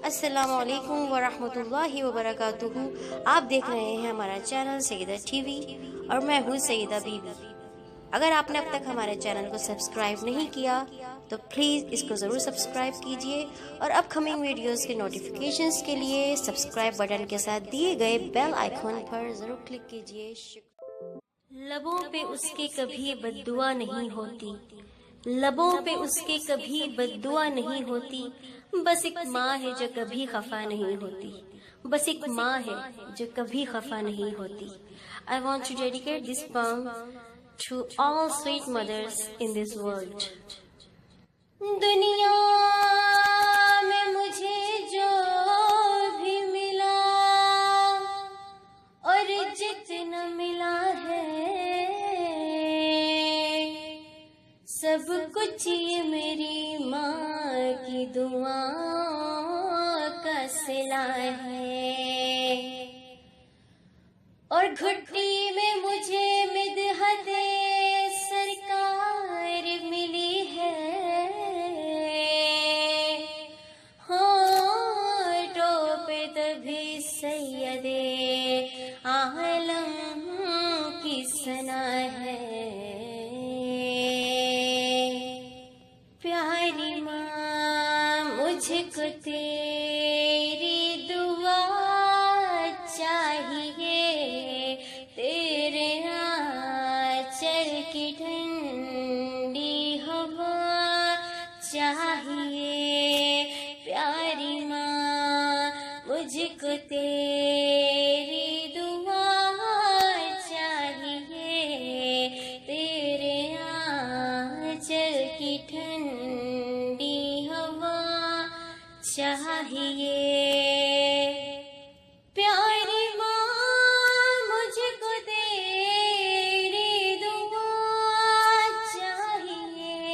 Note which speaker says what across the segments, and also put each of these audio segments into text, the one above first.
Speaker 1: السلام علیکم ورحمۃ اللہ وبرکاتہ۔ آپ دیکھ رہے ہیں ہمارا چینل سیدہ ٹی وی اور میں ہوں سیدہ بی بی۔ اگر آپ نے اب تک ہمارے چینل کو سبسکرائب نہیں کیا تو پلیز اس کو ضرور سبسکرائب کیجئے اور اپ کمنگ ویڈیوز کے نوٹیفیکیشنز کے لیے سبسکرائب بٹن کے ساتھ دیے گئے بیل آئیکن پر ضرور کلک کیجئے۔ لبوں پہ اس کے کبھی بد دعا نہیں ہوتی، لبوں پہ اس کے کبھی بد دعا نہیں ہوتی، بس ایک ماں ہے جو کبھی خفا نہیں ہوتی، بس ایک ماں ہے جو کبھی خفا نہیں ہوتی۔ I want to dedicate this poem to all sweet mothers in this world۔ دنیا میں مجھے جو بھی ملا اور جتنا ملا ہے، سب کچھ یہ میری ماں کی دعا کا صلہ ہے۔ اور گھٹی میں مجھے مدحت سرکار ملی ہے، ہونٹوں پہ تبھی سید عالم کی ثنا ہے۔ پیاری ماں مجھ کو تیری دعا چاہیے، تیرے آنچل کی ٹھنڈی ہوا چاہیے۔ پیاری ماں مجھ کو تیری دعا چاہیے، تیرے آنچل کی ٹھنڈی ہوا چاہیے۔ پیاری ماں مجھ کو تیری دعا چاہیے،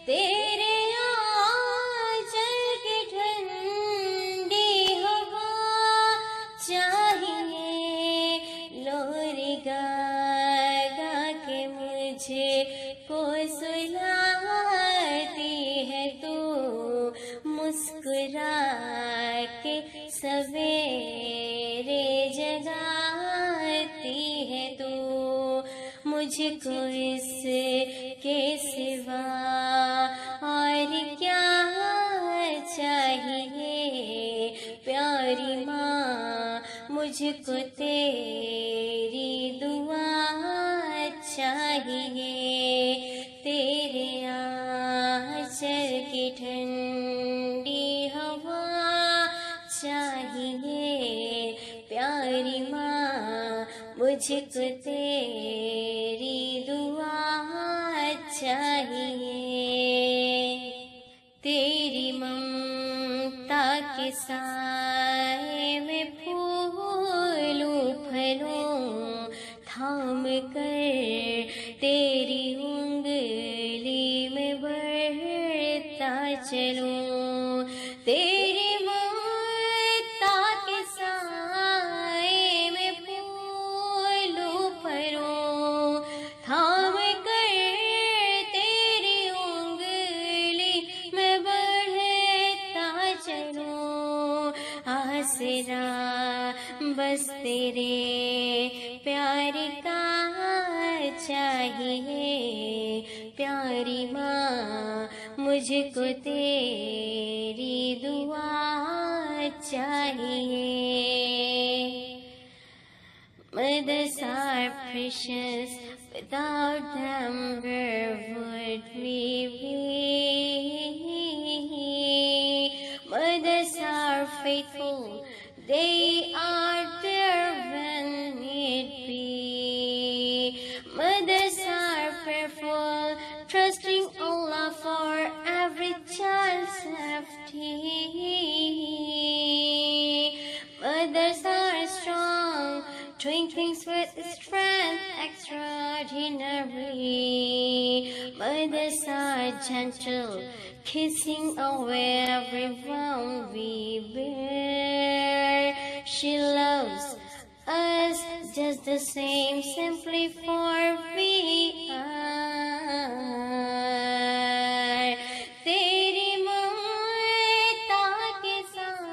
Speaker 1: تیرے آنچل کی ٹھنڈی ہوا چاہیے۔ لوری گا گا کے مجھے کو سلاتی ہے تو، مسکرا کے سویرے جگاتی ہے تو، مجھ کو اس کے سوا اور کیا چاہیے۔ پیاری ماں مجھ کو تیری دعا چاہیے، تیرے آنچل کی ٹھنڈی ہوا چاہیے۔ پیاری ماں مجھ کو تیری دعا چاہیے۔ تیری ممتا کے سائے میں پھولوں پھلوں تھام کر، تیری انگلی میں بڑھتا چلوں۔ تیری ممتا کے سائے میں پھولوں پھلوں تھام کر، تیری انگلی میں بڑھتا چلوں۔ آسرا بس تیرے پیار کا چاہیے۔ پیاری ماں مجھ کو تیری دعا چاہیے۔ Mothers are precious, without them where would we be? Mothers are faithful, they are there when need be. Mothers are prayerful, trusting Allah for every child's safety. Mothers are strong, doing things with strength extraordinary. Mothers are gentle, kissing away everyone we bear. She loves us just the same, simply for we are. تیری ممتا کے ساتھ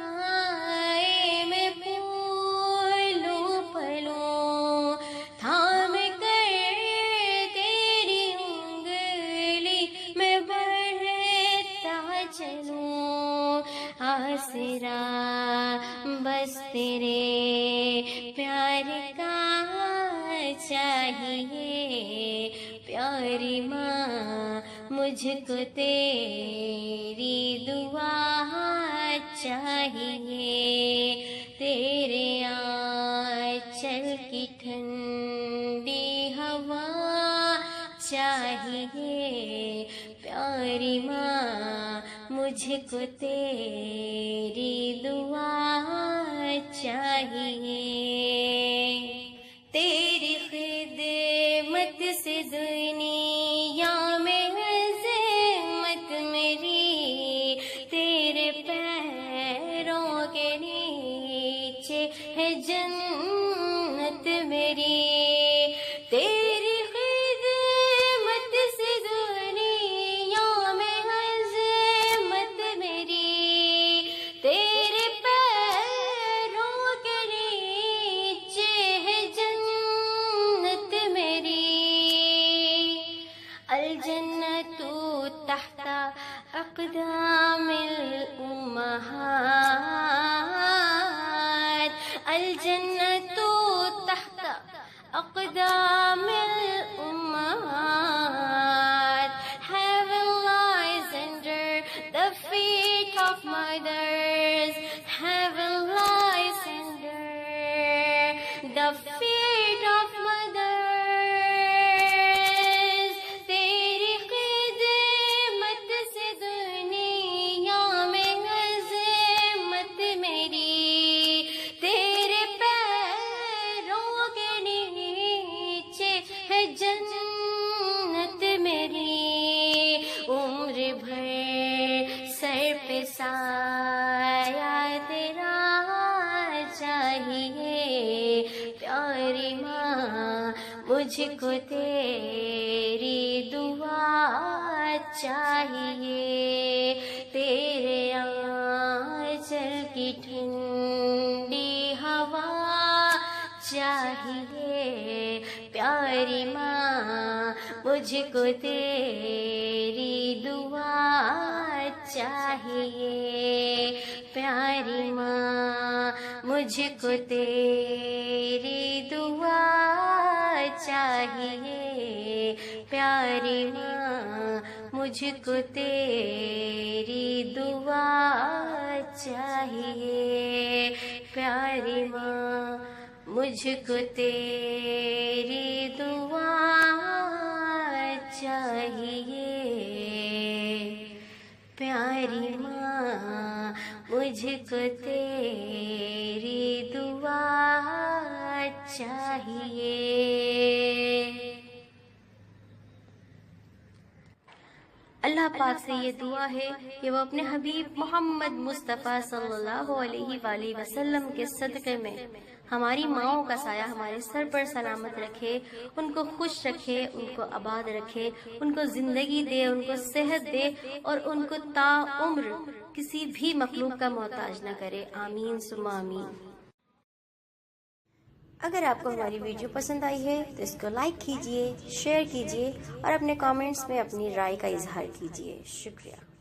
Speaker 1: آسرا بس تیرے پیار کا چاہیے، پیاری ماں مجھ کو تیری دعا چاہیے، تیرے آنچل کی ٹھنڈی ہوا چاہیے، پیاری ماں مجھ کو تیری دعا چاہیے، تیری خدمت سے دنیا میں عظمت میری، تیرے پیروں کے نیچے ہے جنت میری، تیری خدمت سے دنیا میں عظمت میری، تیرے پیروں کے نیچے ہے جنت میری، الجنت تحت اقدام الامہات، الجنت تحت اقدام الامہات، heaven lies under the feet of mothers, heaven lies under the feet of mothers، تیری خدمت سے دنیا میں عظمت میری، تیرے پیروں کے نیچے ہے جنت میری، عمر بھر سر پہ سایہ تیرا چاہیے، پیاری ماں مجھ کو تیری دعا چاہیے، تیرے آنچل کی ٹھنڈی ہوا چاہیے، پیاری ماں مجھ کو تیری دعا چاہیے، پیاری ماں مجھ کو تیری دعا چاہیے، پیاری ماں مجھ کو تیری دعا چاہیے، پیاری ماں مجھ کو تیری دعا چاہیے، پیاری ماں مجھ کو تیری دعا چاہیے۔ اللہ پاک سے یہ دعا ہے کہ وہ اپنے حبیب محمد مصطفیٰ صلی اللہ علیہ وآلہ وسلم کے صدقے میں ہماری ماؤں کا سایہ ہمارے سر پر سلامت رکھے، ان کو خوش رکھے، ان کو آباد رکھے، ان کو زندگی دے، ان کو صحت دے، اور ان کو تا عمر کسی بھی مخلوق کا محتاج نہ کرے، آمین ثم آمین۔ اگر آپ کو ہماری ویڈیو پسند آئی ہے تو اس کو لائک کیجئے، شیئر کیجئے اور اپنے کامنٹس میں اپنی رائے کا اظہار کیجئے۔ شکریہ۔